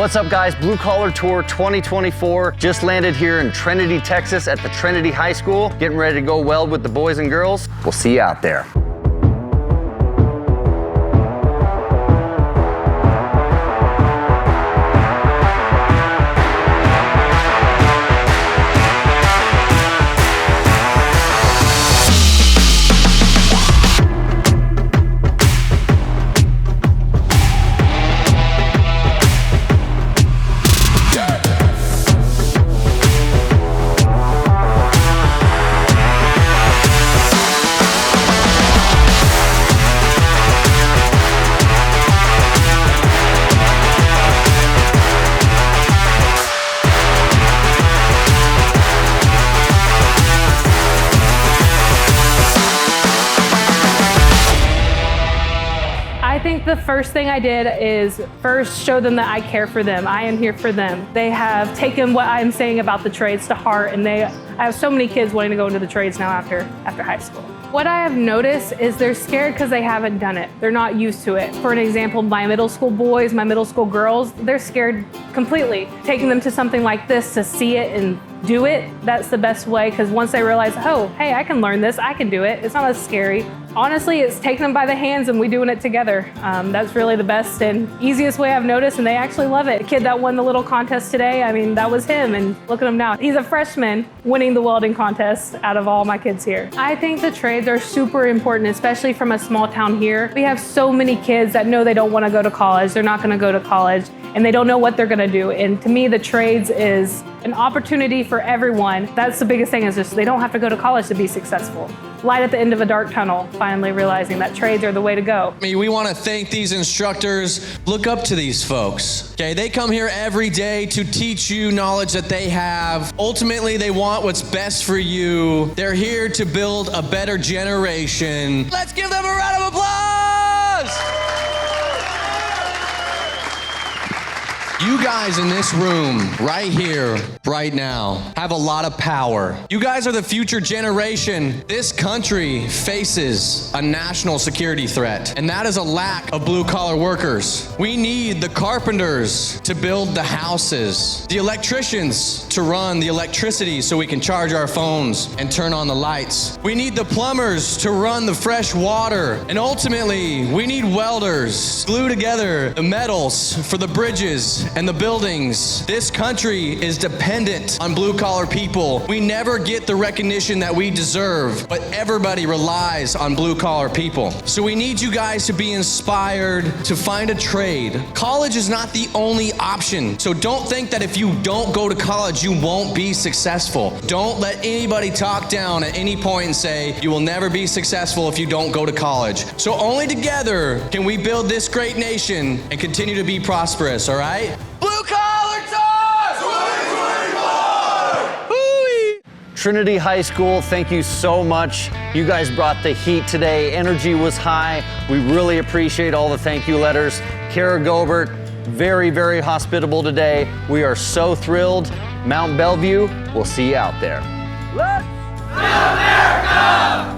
What's up guys? Blue Collar Tour 2024 just landed here in Trinity, Texas at the Trinity High School. Getting ready to go weld with the boys and girls. We'll see you out there. I think the first thing I did is first show them that I care for them. I am here for them. They have taken what I'm saying about the trades to heart, and I have so many kids wanting to go into the trades now after high school. What I have noticed is they're scared because they haven't done it. They're not used to it. For an example, my middle school boys, my middle school girls, they're scared completely. Taking them to something like this to see it and do it, that's the best way, because once they realize, oh, hey, I can learn this, I can do it, it's not as scary. Honestly, it's taking them by the hands and we doing it together. That's really the best and easiest way I've noticed, and they actually love it. The kid that won the little contest today, I mean, that was him, and look at him now. He's a freshman winning the welding contest out of all my kids here. I think the trades are super important, especially from a small town here. We have so many kids that know they don't want to go to college, they're not going to go to college, and they don't know what they're going to do. And to me, the trades is an opportunity for everyone. That's the biggest thing, is just they don't have to go to college to be successful. Light at the end of a dark tunnel, finally realizing that trades are the way to go. We want to thank these instructors. Look up to these folks, okay? They come here every day to teach you knowledge that they have. Ultimately, they want what's best for you. They're here to build a better generation. Let's give them a round of applause! You guys in this room, right here, right now, have a lot of power. You guys are the future generation. This country faces a national security threat, and that is a lack of blue-collar workers. We need the carpenters to build the houses, the electricians to run the electricity so we can charge our phones and turn on the lights. We need the plumbers to run the fresh water, and ultimately, we need welders to glue together the metals for the bridges and the buildings. This country is dependent on blue-collar people. We never get the recognition that we deserve, but everybody relies on blue-collar people. So we need you guys to be inspired to find a trade. College is not the only option, so don't think that if you don't go to college, you won't be successful. Don't let anybody talk down at any point and say, you will never be successful if you don't go to college. So only together can we build this great nation and continue to be prosperous, all right? Blue Collar Tour 2024! Trinity High School, thank you so much. You guys brought the heat today. Energy was high. We really appreciate all the thank you letters. Kara Gobert, very, very hospitable today. We are so thrilled. Mount Bellevue, we'll see you out there. Let's America!